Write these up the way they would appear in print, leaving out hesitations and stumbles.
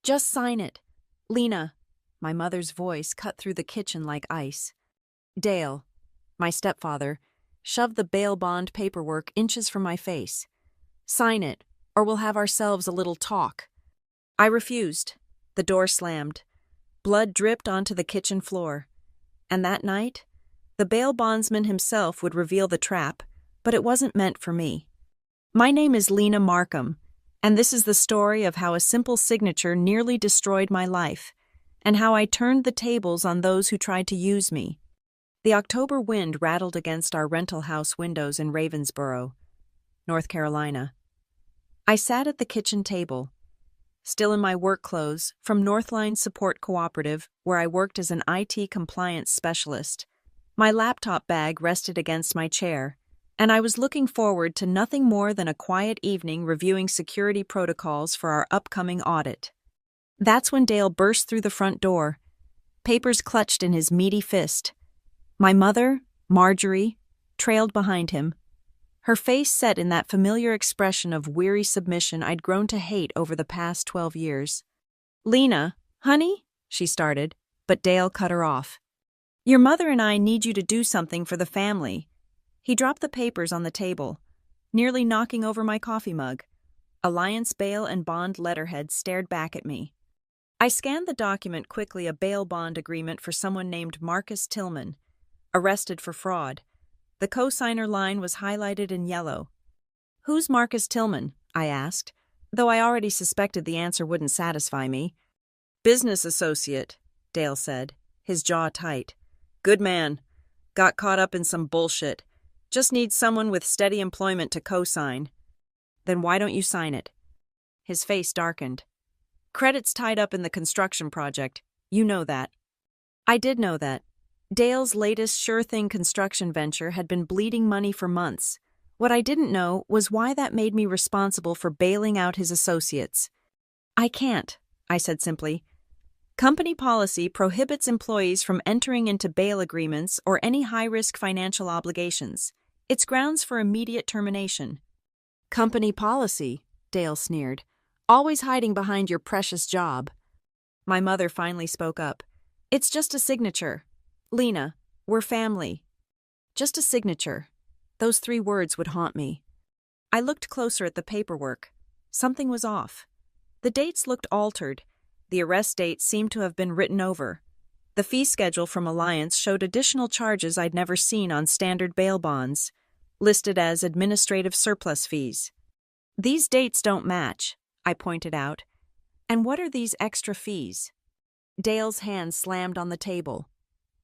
Just sign it. Lena. My mother's voice cut through the kitchen like ice. Dale, my stepfather, shoved the bail bond paperwork inches from my face. Sign it, or we'll have ourselves a little talk. I refused. The door slammed. Blood dripped onto the kitchen floor. And that night, the bail bondsman himself would reveal the trap, but it wasn't meant for me. My name is Lena Markham, and this is the story of how a simple signature nearly destroyed my life, and how I turned the tables on those who tried to use me. The October wind rattled against our rental house windows in Ravensboro, North Carolina. I sat at the kitchen table, still in my work clothes from Northline Support Cooperative, where I worked as an IT compliance specialist. My laptop bag rested against my chair, and I was looking forward to nothing more than a quiet evening reviewing security protocols for our upcoming audit. That's when Dale burst through the front door, papers clutched in his meaty fist. My mother, Marjorie, trailed behind him, her face set in that familiar expression of weary submission I'd grown to hate over the past 12 years. "Lena, honey," she started, but Dale cut her off. "Your mother and I need you to do something for the family." He dropped the papers on the table, nearly knocking over my coffee mug. Alliance bail and bond letterhead stared back at me. I scanned the document quickly, a bail bond agreement for someone named Marcus Tillman, arrested for fraud. The cosigner line was highlighted in yellow. "Who's Marcus Tillman?" I asked, though I already suspected the answer wouldn't satisfy me. "Business associate," Dale said, his jaw tight. "Good man. Got caught up in some bullshit. Just needs someone with steady employment to cosign." "Then why don't you sign it?" His face darkened. "Credit's tied up in the construction project. You know that." I did know that. Dale's latest sure-thing construction venture had been bleeding money for months. What I didn't know was why that made me responsible for bailing out his associates. "I can't," I said simply. "Company policy prohibits employees from entering into bail agreements or any high-risk financial obligations. It's grounds for immediate termination." "Company policy," Dale sneered, "always hiding behind your precious job." My mother finally spoke up. "It's just a signature. Lena, we're family." Just a signature. Those 3 words would haunt me. I looked closer at the paperwork. Something was off. The dates looked altered. The arrest date seemed to have been written over. The fee schedule from Alliance showed additional charges I'd never seen on standard bail bonds, listed as administrative surplus fees. "These dates don't match," I pointed out. "And what are these extra fees?" Dale's hand slammed on the table.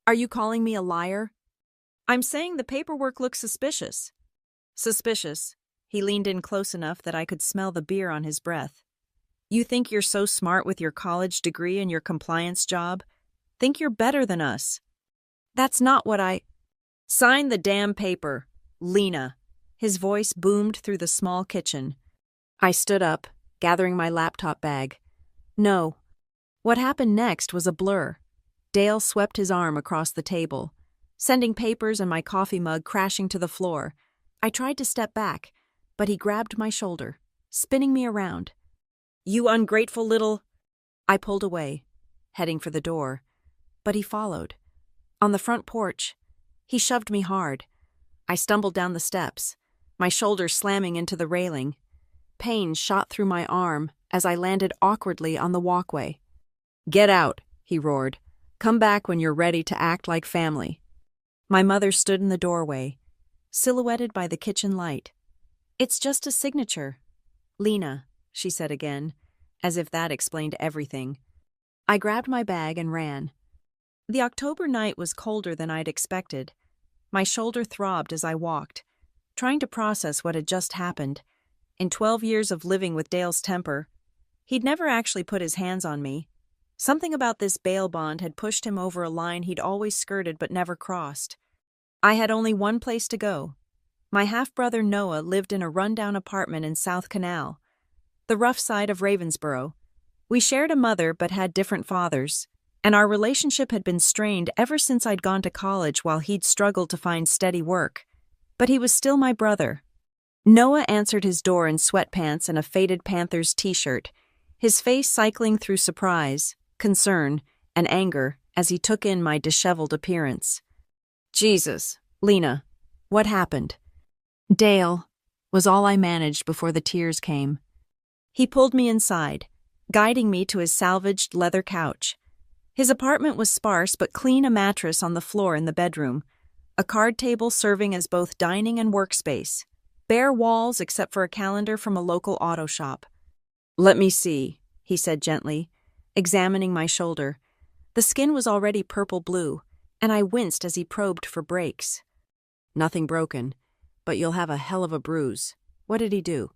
"Are you calling me a liar?" "I'm saying the paperwork looks suspicious." "Suspicious." He leaned in close enough that I could smell the beer on his breath. "You think you're so smart with your college degree and your compliance job? Think you're better than us." "That's not what I—" "Sign the damn paper, Lena." His voice boomed through the small kitchen. I stood up, gathering my laptop bag. No. What happened next was a blur. Dale swept his arm across the table, sending papers and my coffee mug crashing to the floor. I tried to step back, but he grabbed my shoulder, spinning me around. "You ungrateful little—" I pulled away, heading for the door, but he followed. On the front porch, he shoved me hard. I stumbled down the steps, my shoulder slamming into the railing. Pain shot through my arm as I landed awkwardly on the walkway. "Get out," he roared. "Come back when you're ready to act like family." My mother stood in the doorway, silhouetted by the kitchen light. "It's just a signature, Lena," she said again, as if that explained everything. I grabbed my bag and ran. The October night was colder than I'd expected. My shoulder throbbed as I walked, trying to process what had just happened. In 12 years of living with Dale's temper, he'd never actually put his hands on me. Something about this bail bond had pushed him over a line he'd always skirted but never crossed. I had only one place to go. My half-brother Noah lived in a rundown apartment in South Canal, the rough side of Ravensboro. We shared a mother but had different fathers, and our relationship had been strained ever since I'd gone to college while he'd struggled to find steady work. But he was still my brother. Noah answered his door in sweatpants and a faded Panthers t-shirt, his face cycling through surprise, concern, and anger as he took in my disheveled appearance. Jesus, Lena, what happened? Dale, was all I managed before the tears came. He pulled me inside, guiding me to his salvaged leather couch. His apartment was sparse but clean, a mattress on the floor in the bedroom, a card table serving as both dining and workspace, bare walls except for a calendar from a local auto shop. Let me see, he said gently, examining my shoulder. The skin was already purple-blue, and I winced as he probed for breaks. Nothing broken, but you'll have a hell of a bruise. What did he do?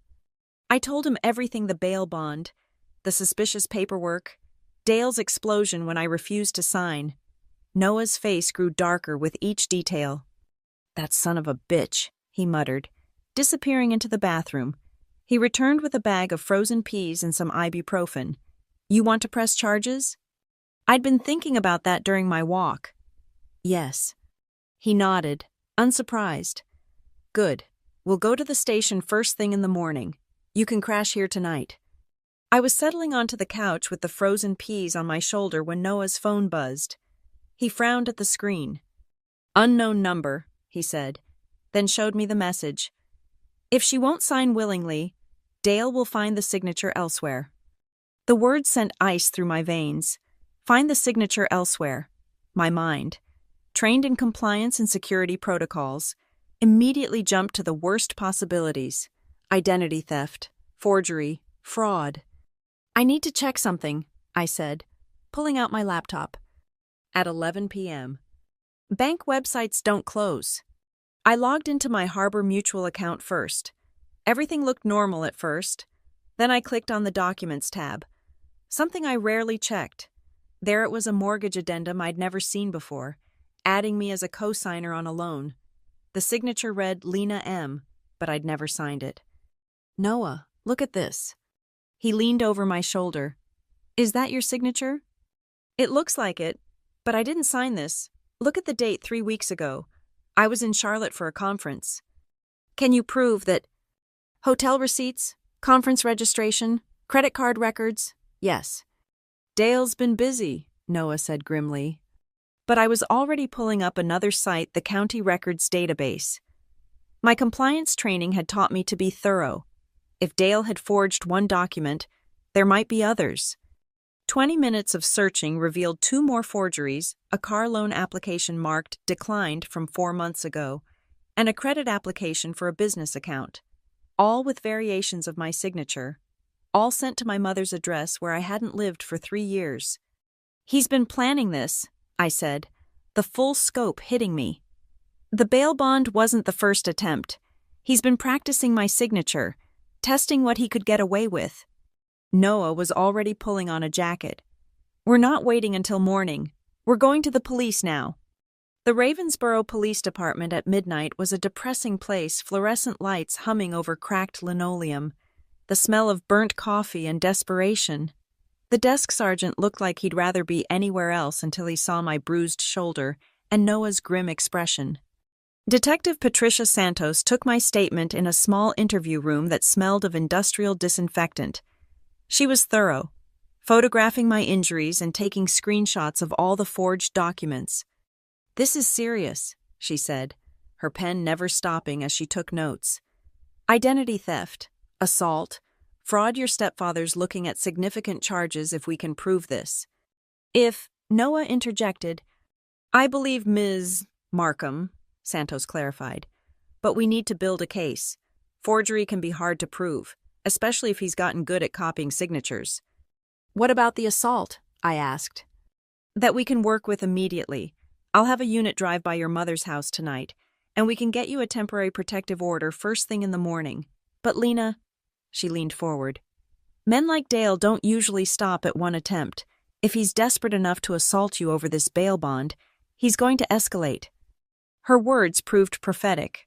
I told him everything: the bail bond, the suspicious paperwork, Dale's explosion when I refused to sign. Noah's face grew darker with each detail. That son of a bitch, he muttered, disappearing into the bathroom. He returned with a bag of frozen peas and some ibuprofen. You want to press charges? I'd been thinking about that during my walk. Yes. He nodded, unsurprised. Good. We'll go to the station first thing in the morning. You can crash here tonight. I was settling onto the couch with the frozen peas on my shoulder when Noah's phone buzzed. He frowned at the screen. Unknown number, he said, then showed me the message. If she won't sign willingly, Dale will find the signature elsewhere. The words sent ice through my veins. Find the signature elsewhere. My mind, trained in compliance and security protocols, immediately jumped to the worst possibilities: identity theft, forgery, fraud. I need to check something, I said, pulling out my laptop. At 11 p.m. Bank websites don't close. I logged into my Harbor Mutual account first. Everything looked normal at first. Then I clicked on the Documents tab. Something I rarely checked. There it was, a mortgage addendum I'd never seen before, adding me as a co-signer on a loan. The signature read Lena M., but I'd never signed it. Noah, look at this. He leaned over my shoulder. Is that your signature? It looks like it, but I didn't sign this. Look at the date, 3 weeks ago. I was in Charlotte for a conference. Can you prove that? Hotel receipts, conference registration, credit card records? Yes. Dale's been busy, Noah said grimly. But I was already pulling up another site, the county records database. My compliance training had taught me to be thorough. If Dale had forged one document, there might be others. 20 minutes of searching revealed 2 more forgeries, a car loan application marked declined from 4 months ago, and a credit application for a business account, all with variations of my signature, all sent to my mother's address where I hadn't lived for 3 years. He's been planning this, I said, the full scope hitting me. The bail bond wasn't the first attempt. He's been practicing my signature, testing what he could get away with. Noah was already pulling on a jacket. We're not waiting until morning. We're going to the police now. The Ravensboro Police Department at midnight was a depressing place, fluorescent lights humming over cracked linoleum, the smell of burnt coffee and desperation. The desk sergeant looked like he'd rather be anywhere else until he saw my bruised shoulder and Noah's grim expression. Detective Patricia Santos took my statement in a small interview room that smelled of industrial disinfectant. She was thorough, photographing my injuries and taking screenshots of all the forged documents. This is serious, she said, her pen never stopping as she took notes. Identity theft, assault, fraud. Your stepfather's looking at significant charges if we can prove this. If, Noah interjected, I believe Ms. Markham, Santos clarified, but we need to build a case. Forgery can be hard to prove, especially if he's gotten good at copying signatures. What about the assault? I asked. That we can work with immediately. I'll have a unit drive by your mother's house tonight, and we can get you a temporary protective order first thing in the morning. But Lena, she leaned forward, men like Dale don't usually stop at one attempt. If he's desperate enough to assault you over this bail bond, he's going to escalate. Her words proved prophetic.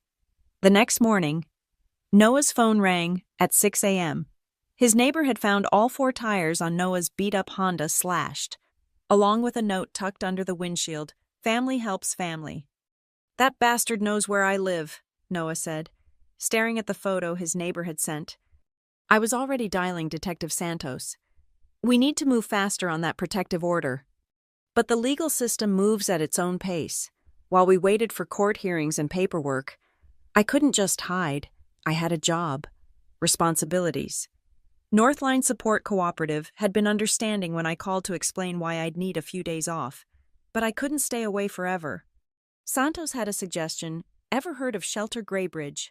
The next morning, Noah's phone rang at 6 a.m. His neighbor had found all 4 tires on Noah's beat-up Honda slashed, along with a note tucked under the windshield, "Family helps family." That bastard knows where I live, Noah said, staring at the photo his neighbor had sent. I was already dialing Detective Santos. We need to move faster on that protective order. But the legal system moves at its own pace. While we waited for court hearings and paperwork, I couldn't just hide. I had a job, responsibilities. Northline Support Cooperative had been understanding when I called to explain why I'd need a few days off, but I couldn't stay away forever. Santos had a suggestion. Ever heard of Shelter Greybridge?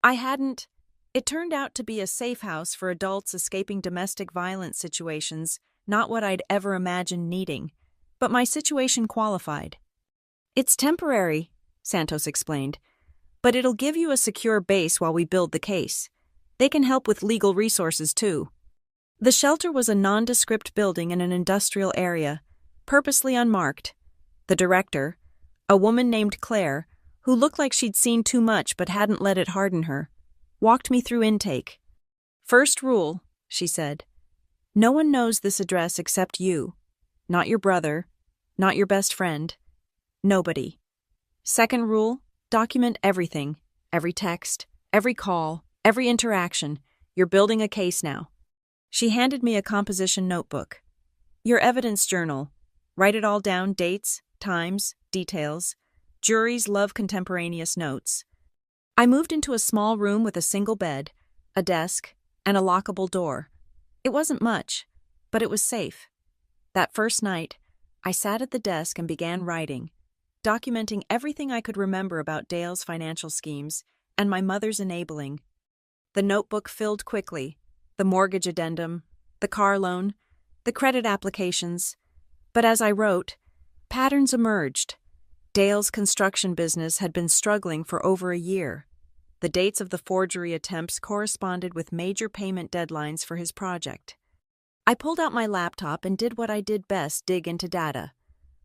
I hadn't. It turned out to be a safe house for adults escaping domestic violence situations, not what I'd ever imagined needing. But my situation qualified. It's temporary, Santos explained, but it'll give you a secure base while we build the case. They can help with legal resources, too. The shelter was a nondescript building in an industrial area, purposely unmarked. The director, a woman named Claire, who looked like she'd seen too much but hadn't let it harden her, walked me through intake. First rule, she said, no one knows this address except you. Not your brother, not your best friend. Nobody. Second rule, document everything. Every text, every call, every interaction. You're building a case now. She handed me a composition notebook. Your evidence journal. Write it all down, dates, times, details. Juries love contemporaneous notes. I moved into a small room with a single bed, a desk, and a lockable door. It wasn't much, but it was safe. That first night, I sat at the desk and began writing, documenting everything I could remember about Dale's financial schemes and my mother's enabling. The notebook filled quickly, the mortgage addendum, the car loan, the credit applications. But as I wrote, patterns emerged. Dale's construction business had been struggling for over a year. The dates of the forgery attempts corresponded with major payment deadlines for his project. I pulled out my laptop and did what I did best, dig into data.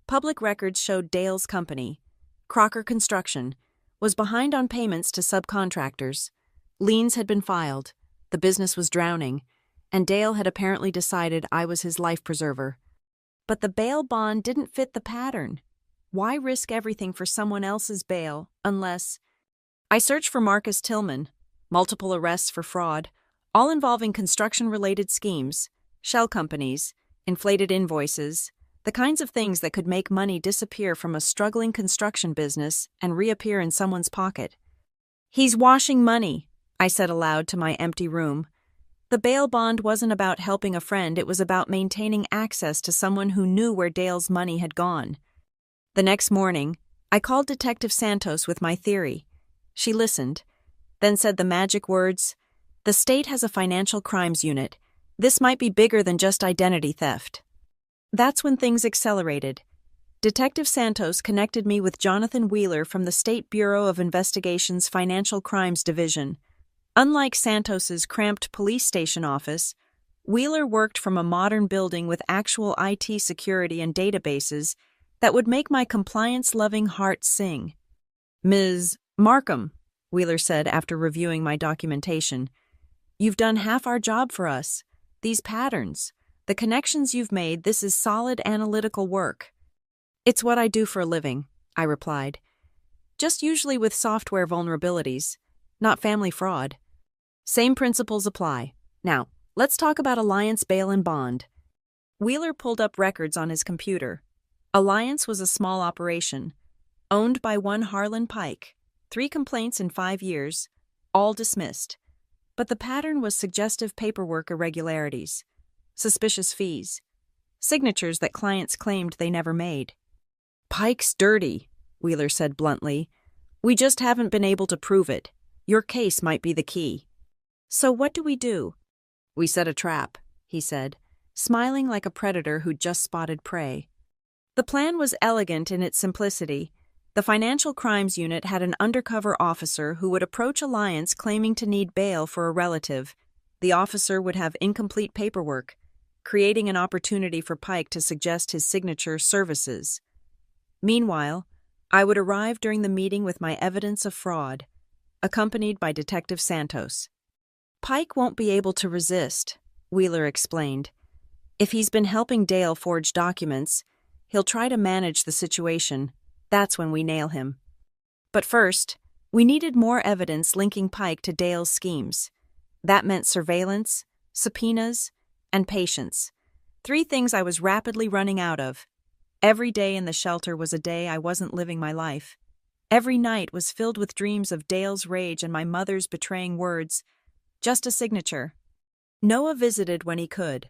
Public records showed Dale's company, Crocker Construction, was behind on payments to subcontractors. Liens had been filed, the business was drowning, and Dale had apparently decided I was his life preserver. But the bail bond didn't fit the pattern. Why risk everything for someone else's bail unless... I searched for Marcus Tillman, multiple arrests for fraud, all involving construction-related schemes, shell companies, inflated invoices, the kinds of things that could make money disappear from a struggling construction business and reappear in someone's pocket. He's washing money, I said aloud to my empty room. The bail bond wasn't about helping a friend, it was about maintaining access to someone who knew where Dale's money had gone. The next morning, I called Detective Santos with my theory. She listened, then said the magic words, "The state has a financial crimes unit. This might be bigger than just identity theft." That's when things accelerated. Detective Santos connected me with Jonathan Wheeler from the State Bureau of Investigation's Financial Crimes Division. Unlike Santos's cramped police station office, Wheeler worked from a modern building with actual IT security and databases that would make my compliance-loving heart sing. "Ms. Markham," Wheeler said after reviewing my documentation, "you've done half our job for us. These patterns, the connections you've made, this is solid analytical work." "It's what I do for a living," I replied. "Just usually with software vulnerabilities, not family fraud. Same principles apply. Now, let's talk about Alliance Bail and Bond." Wheeler pulled up records on his computer. Alliance was a small operation, owned by one Harlan Pike. 3 complaints in 5 years, all dismissed. But the pattern was suggestive paperwork irregularities, suspicious fees, signatures that clients claimed they never made. "Pike's dirty," Wheeler said bluntly. "We just haven't been able to prove it. Your case might be the key." "So what do we do?" "We set a trap," he said, smiling like a predator who'd just spotted prey. The plan was elegant in its simplicity. The Financial Crimes Unit had an undercover officer who would approach Alliance claiming to need bail for a relative. The officer would have incomplete paperwork, creating an opportunity for Pike to suggest his signature services. Meanwhile, I would arrive during the meeting with my evidence of fraud, accompanied by Detective Santos. "Pike won't be able to resist," Wheeler explained. "If he's been helping Dale forge documents, he'll try to manage the situation. That's when we nail him. But first, we needed more evidence linking Pike to Dale's schemes. That meant surveillance, subpoenas, and patience. 3 things I was rapidly running out of. Every day in the shelter was a day I wasn't living my life. Every night was filled with dreams of Dale's rage and my mother's betraying words. Just a signature. Noah visited when he could,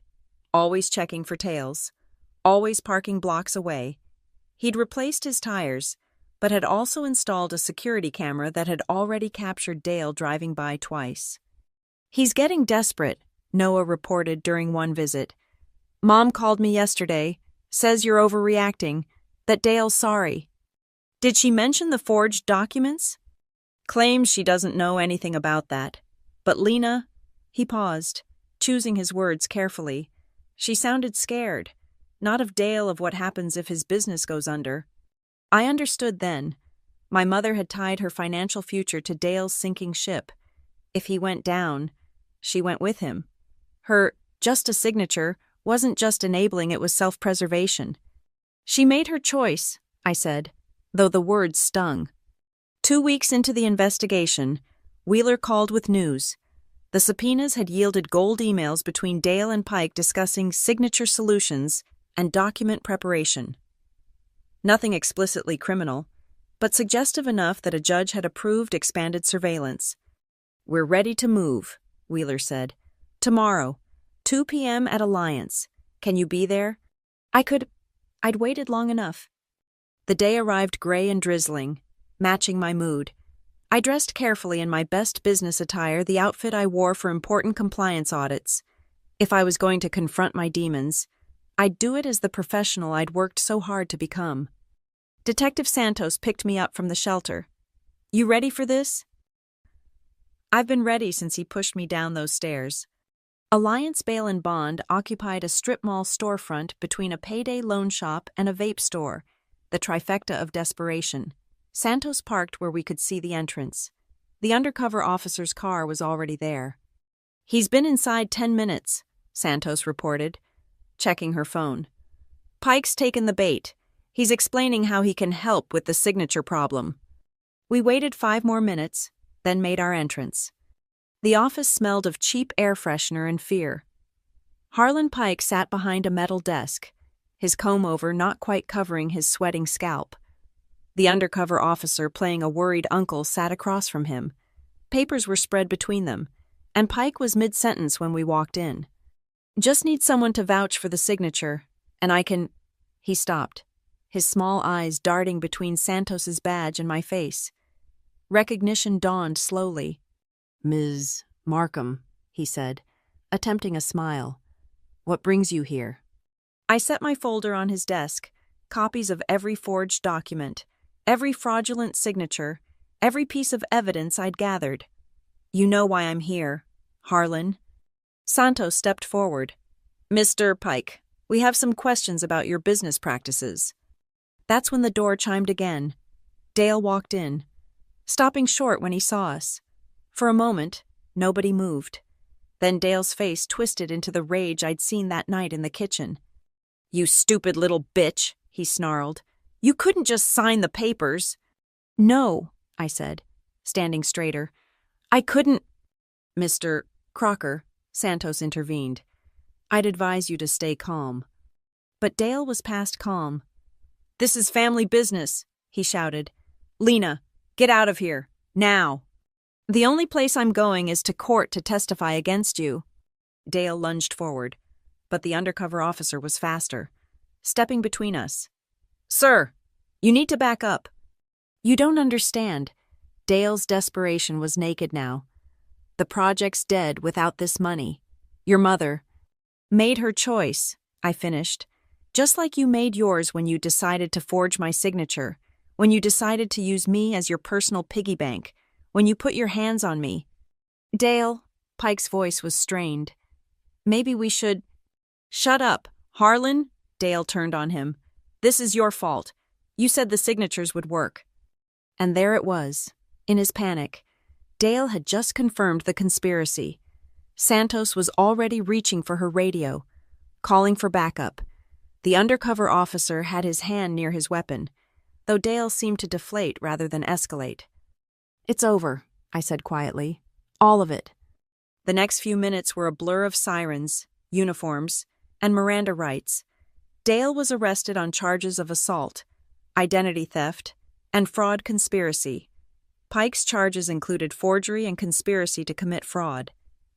always checking for tails, always parking blocks away. He'd replaced his tires, but had also installed a security camera that had already captured Dale driving by twice. "He's getting desperate," Noah reported during one visit. "Mom called me yesterday, says you're overreacting, that Dale's sorry." "Did she mention the forged documents?" "Claims she doesn't know anything about that. But Lena," he paused, choosing his words carefully. "She sounded scared, not of Dale, of what happens if his business goes under." I understood then. My mother had tied her financial future to Dale's sinking ship. If he went down, she went with him. Her "just a signature" wasn't just enabling, it was self-preservation. "She made her choice," I said, though the words stung. 2 weeks into the investigation, Wheeler called with news. The subpoenas had yielded gold emails between Dale and Pike discussing signature solutions and document preparation. Nothing explicitly criminal, but suggestive enough that a judge had approved expanded surveillance. "We're ready to move," Wheeler said. "Tomorrow, 2 p.m. at Alliance. Can you be there?" I'd waited long enough. The day arrived gray and drizzling, matching my mood. I dressed carefully in my best business attire, the outfit I wore for important compliance audits. If I was going to confront my demons, I'd do it as the professional I'd worked so hard to become. Detective Santos picked me up from the shelter. "You ready for this?" I've been ready since he pushed me down those stairs. Alliance Bail and Bond occupied a strip mall storefront between a payday loan shop and a vape store, the trifecta of desperation. Santos parked where we could see the entrance. The undercover officer's car was already there. "He's been inside 10 minutes, Santos reported, checking her phone. "Pike's taken the bait. He's explaining how he can help with the signature problem." We waited 5 more minutes, then made our entrance. The office smelled of cheap air freshener and fear. Harlan Pike sat behind a metal desk, his comb-over not quite covering his sweating scalp. The undercover officer, playing a worried uncle, sat across from him. Papers were spread between them, and Pike was mid-sentence when we walked in. "Just need someone to vouch for the signature, and I can—" He stopped, his small eyes darting between Santos's badge and my face. Recognition dawned slowly. "Ms. Markham," he said, attempting a smile. "What brings you here?" I set my folder on his desk, copies of every forged document, every fraudulent signature, every piece of evidence I'd gathered. "You know why I'm here, Harlan." Santos stepped forward. "Mr. Pike, we have some questions about your business practices." That's when the door chimed again. Dale walked in, stopping short when he saw us. For a moment, nobody moved. Then Dale's face twisted into the rage I'd seen that night in the kitchen. "You stupid little bitch," he snarled. "You couldn't just sign the papers." "No," I said, standing straighter. "I couldn't—" "Mr. Crocker," Santos intervened. "I'd advise you to stay calm." But Dale was past calm. "This is family business," he shouted. "Lena, get out of here, now." "The only place I'm going is to court to testify against you." Dale lunged forward, but the undercover officer was faster, stepping between us. "Sir, you need to back up." "You don't understand." Dale's desperation was naked now. "The project's dead without this money. Your mother made her choice," I finished, "just like you made yours when you decided to forge my signature, when you decided to use me as your personal piggy bank, when you put your hands on me." "Dale," Pike's voice was strained. "Maybe we should—" "Shut up, Harlan," Dale turned on him. "This is your fault. You said the signatures would work." And there it was, in his panic. Dale had just confirmed the conspiracy. Santos was already reaching for her radio, calling for backup. The undercover officer had his hand near his weapon, though Dale seemed to deflate rather than escalate. "It's over," I said quietly. "All of it." The next few minutes were a blur of sirens, uniforms, And Miranda writes, Dale was arrested on charges of assault, identity theft, and fraud conspiracy. Pike's charges included forgery and conspiracy to commit fraud.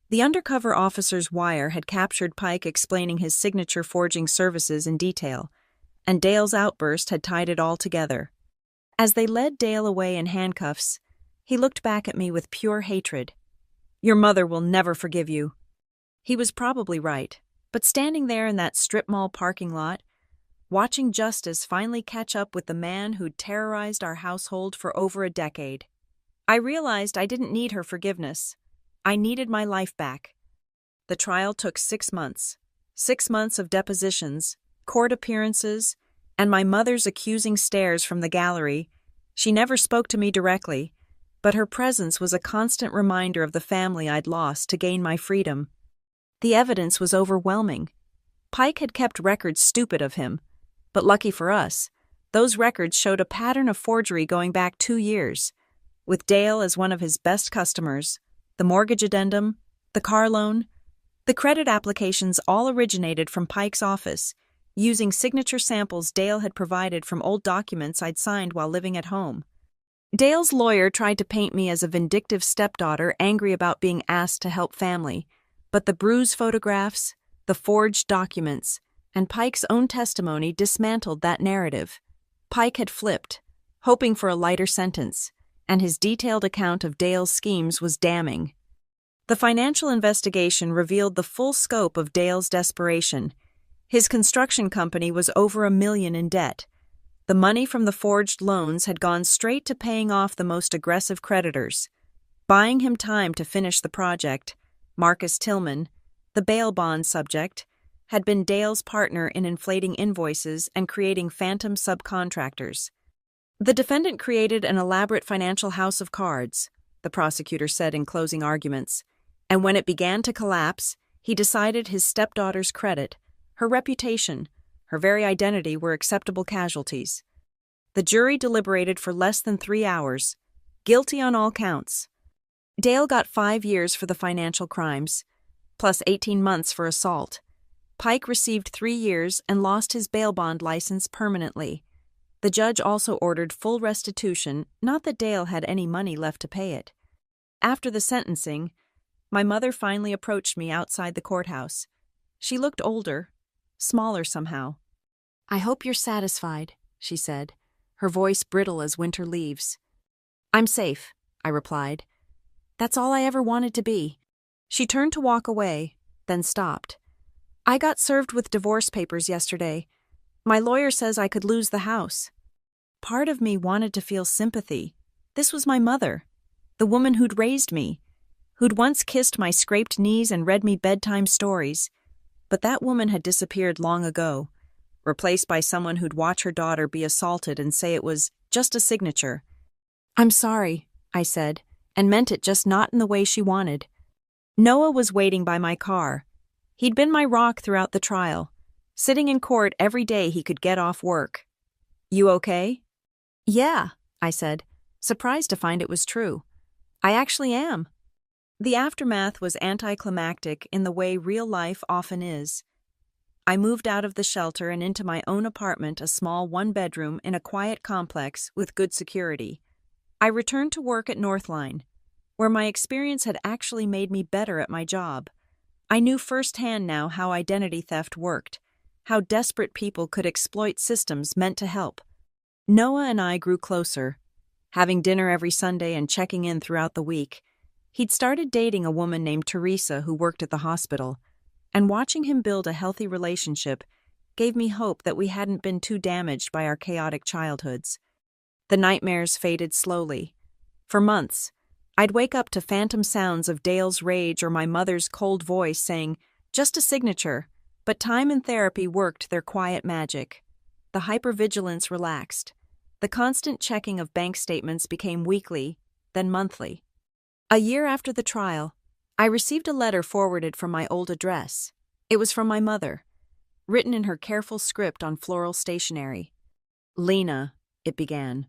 The undercover officer's wire had captured Pike explaining his signature forging services in detail, and Dale's outburst had tied it all together. As they led Dale away in handcuffs, he looked back at me with pure hatred. Your mother will never forgive you. He was probably right, but standing there in that strip mall parking lot, watching justice finally catch up with the man who'd terrorized our household for over a decade, I realized I didn't need her forgiveness. I needed my life back. The trial took 6 months. 6 months of depositions, court appearances, and my mother's accusing stares from the gallery. She never spoke to me directly, but her presence was a constant reminder of the family I'd lost to gain my freedom. The evidence was overwhelming. Pike had kept records stupid of him, but lucky for us, those records showed a pattern of forgery going back 2 years, with Dale as one of his best customers. The mortgage addendum, the car loan, the credit applications all originated from Pike's office, using signature samples Dale had provided from old documents I'd signed while living at home. Dale's lawyer tried to paint me as a vindictive stepdaughter angry about being asked to help family, but the bruise photographs, the forged documents, and Pike's own testimony dismantled that narrative. Pike had flipped, hoping for a lighter sentence, and his detailed account of Dale's schemes was damning. The financial investigation revealed the full scope of Dale's desperation. His construction company was over $1 million in debt. The money from the forged loans had gone straight to paying off the most aggressive creditors. Buying him time to finish the project, Marcus Tillman, the bail bond subject, had been Dale's partner in inflating invoices and creating phantom subcontractors. The defendant created an elaborate financial house of cards, the prosecutor said in closing arguments, and when it began to collapse, he decided his stepdaughter's credit, her reputation, her very identity were acceptable casualties. The jury deliberated for less than 3 hours, guilty on all counts. Dale got 5 years for the financial crimes, plus 18 months for assault. Pike received 3 years and lost his bail bond license permanently. The judge also ordered full restitution, not that Dale had any money left to pay it. After the sentencing, my mother finally approached me outside the courthouse. She looked older, smaller somehow. I hope you're satisfied, she said, her voice brittle as winter leaves. I'm safe, I replied. That's all I ever wanted to be. She turned to walk away, then stopped. I got served with divorce papers yesterday. My lawyer says I could lose the house. Part of me wanted to feel sympathy. This was my mother, the woman who'd raised me, who'd once kissed my scraped knees and read me bedtime stories. But that woman had disappeared long ago, replaced by someone who'd watch her daughter be assaulted and say it was just a signature. I'm sorry, I said, and meant it, just not in the way she wanted. Noah was waiting by my car. He'd been my rock throughout the trial, sitting in court every day he could get off work. You okay? Yeah, I said, surprised to find it was true. I actually am. The aftermath was anticlimactic in the way real life often is. I moved out of the shelter and into my own apartment, a small 1-bedroom in a quiet complex with good security. I returned to work at Northline, where my experience had actually made me better at my job. I knew firsthand now how identity theft worked, how desperate people could exploit systems meant to help. Noah and I grew closer, having dinner every Sunday and checking in throughout the week. He'd started dating a woman named Teresa who worked at the hospital, and watching him build a healthy relationship gave me hope that we hadn't been too damaged by our chaotic childhoods. The nightmares faded slowly. For months, I'd wake up to phantom sounds of Dale's rage or my mother's cold voice saying, just a signature, but time and therapy worked their quiet magic. The hypervigilance relaxed. The constant checking of bank statements became weekly, then monthly. A year after the trial, I received a letter forwarded from my old address. It was from my mother, written in her careful script on floral stationery. Lena, it began.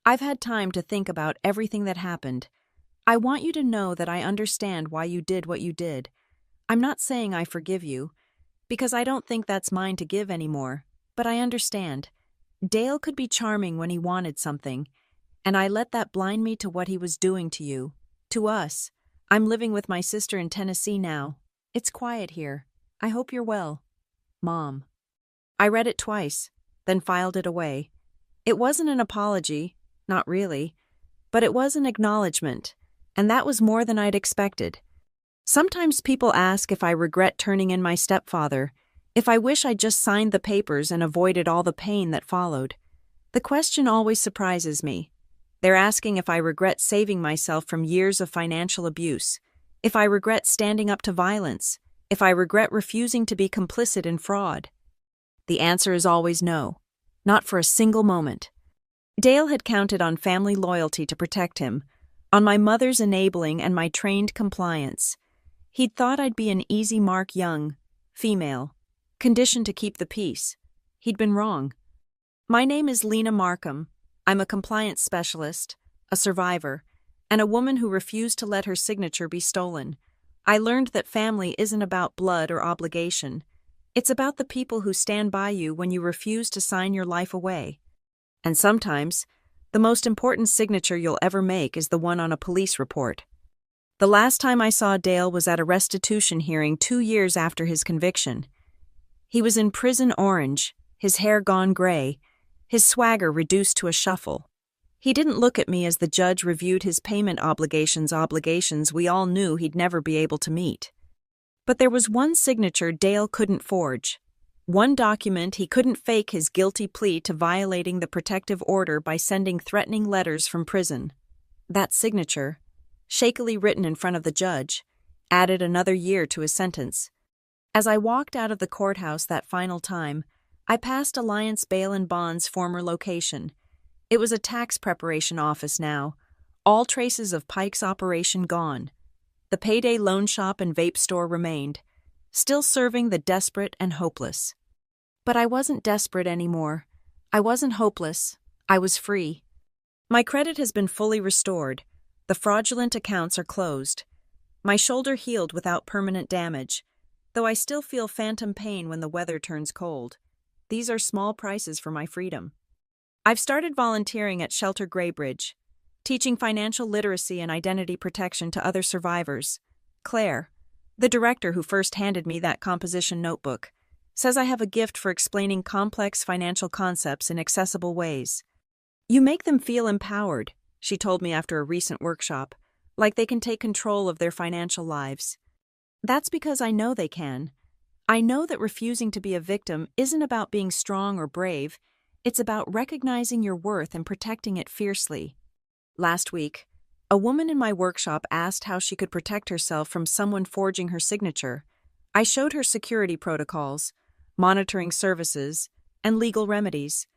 I've had time to think about everything that happened. I want you to know that I understand why you did what you did. I'm not saying I forgive you. because I don't think that's mine to give anymore, but I understand. Dale could be charming when he wanted something, and I let that blind me to what he was doing to you, to us. I'm living with my sister in Tennessee now. It's quiet here. I hope you're well. Mom. I read it twice, then filed it away. It wasn't an apology, not really, but it was an acknowledgement, and that was more than I'd expected. Sometimes people ask if I regret turning in my stepfather, if I wish I'd just signed the papers and avoided all the pain that followed. The question always surprises me. They're asking if I regret saving myself from years of financial abuse, if I regret standing up to violence, if I regret refusing to be complicit in fraud. The answer is always no, not for a single moment. Dale had counted on family loyalty to protect him, on my mother's enabling and my trained compliance. He'd thought I'd be an easy mark young, female, conditioned to keep the peace. He'd been wrong. My name is Lena Markham. I'm a compliance specialist, a survivor, and a woman who refused to let her signature be stolen. I learned that family isn't about blood or obligation. It's about the people who stand by you when you refuse to sign your life away. And sometimes, the most important signature you'll ever make is the one on a police report. The last time I saw Dale was at a restitution hearing 2 years after his conviction. He was in prison orange, his hair gone gray, his swagger reduced to a shuffle. He didn't look at me as the judge reviewed his payment obligations we all knew he'd never be able to meet. But there was one signature Dale couldn't forge. One document he couldn't fake his guilty plea to violating the protective order by sending threatening letters from prison. That signature, shakily written in front of the judge, added another year to his sentence. As I walked out of the courthouse that final time, I passed Alliance Bail and Bond's former location. It was a tax preparation office now, all traces of Pike's operation gone. The payday loan shop and vape store remained, still serving the desperate and hopeless. But I wasn't desperate anymore. I wasn't hopeless. I was free. My credit has been fully restored. The fraudulent accounts are closed. My shoulder healed without permanent damage, though I still feel phantom pain when the weather turns cold. These are small prices for my freedom. I've started volunteering at Shelter Greybridge, teaching financial literacy and identity protection to other survivors. Claire, the director who first handed me that composition notebook, says I have a gift for explaining complex financial concepts in accessible ways. You make them feel empowered, she told me after a recent workshop, like they can take control of their financial lives. That's because I know they can. I know that refusing to be a victim isn't about being strong or brave. It's about recognizing your worth and protecting it fiercely. Last week, a woman in my workshop asked how she could protect herself from someone forging her signature. I showed her security protocols, monitoring services, and legal remedies.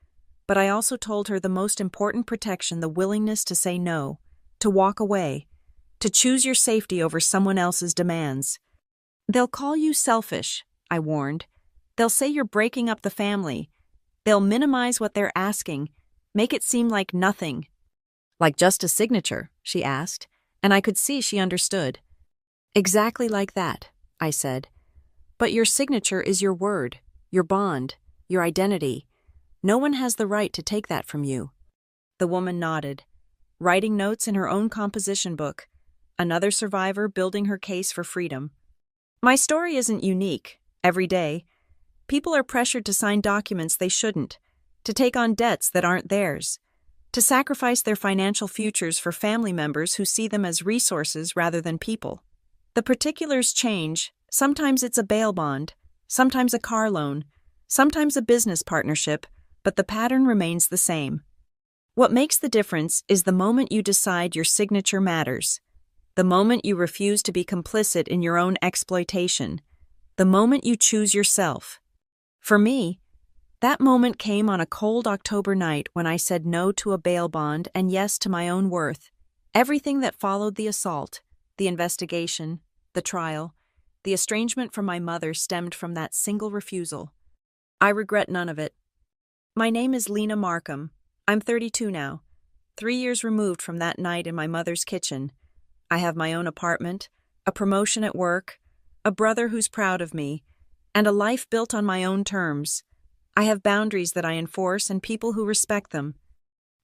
But I also told her the most important protection: the willingness to say no, to walk away, to choose your safety over someone else's demands. They'll call you selfish, I warned. They'll say you're breaking up the family. They'll minimize what they're asking, make it seem like nothing. Like just a signature, she asked, and I could see she understood. Exactly like that, I said. But your signature is your word, your bond, your identity. No one has the right to take that from you. The woman nodded, writing notes in her own composition book, another survivor building her case for freedom. My story isn't unique. Every day, people are pressured to sign documents they shouldn't, to take on debts that aren't theirs, to sacrifice their financial futures for family members who see them as resources rather than people. The particulars change. Sometimes it's a bail bond, sometimes a car loan, sometimes a business partnership, but the pattern remains the same. What makes the difference is the moment you decide your signature matters, the moment you refuse to be complicit in your own exploitation, the moment you choose yourself. For me, that moment came on a cold October night when I said no to a bail bond and yes to my own worth. Everything that followed the assault, the investigation, the trial, the estrangement from my mother stemmed from that single refusal. I regret none of it. My name is Lena Markham. I'm 32 now, 3 years removed from that night in my mother's kitchen. I have my own apartment, a promotion at work, a brother who's proud of me, and a life built on my own terms. I have boundaries that I enforce and people who respect them.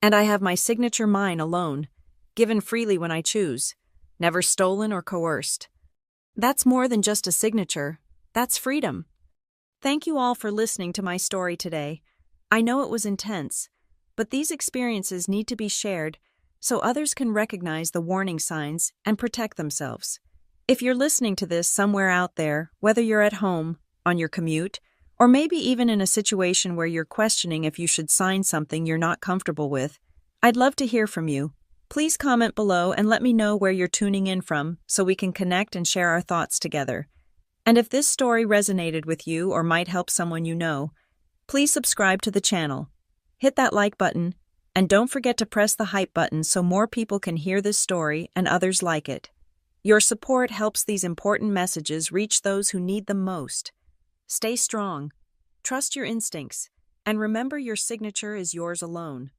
And I have my signature mine alone, given freely when I choose, never stolen or coerced. That's more than just a signature. That's freedom. Thank you all for listening to my story today. I know it was intense, but these experiences need to be shared so others can recognize the warning signs and protect themselves. If you're listening to this somewhere out there, whether you're at home, on your commute, or maybe even in a situation where you're questioning if you should sign something you're not comfortable with, I'd love to hear from you. Please comment below and let me know where you're tuning in from so we can connect and share our thoughts together. And if this story resonated with you or might help someone you know, please subscribe to the channel. Hit that like button, and don't forget to press the hype button so more people can hear this story and others like it. Your support helps these important messages reach those who need them most. Stay strong, trust your instincts, and remember your signature is yours alone.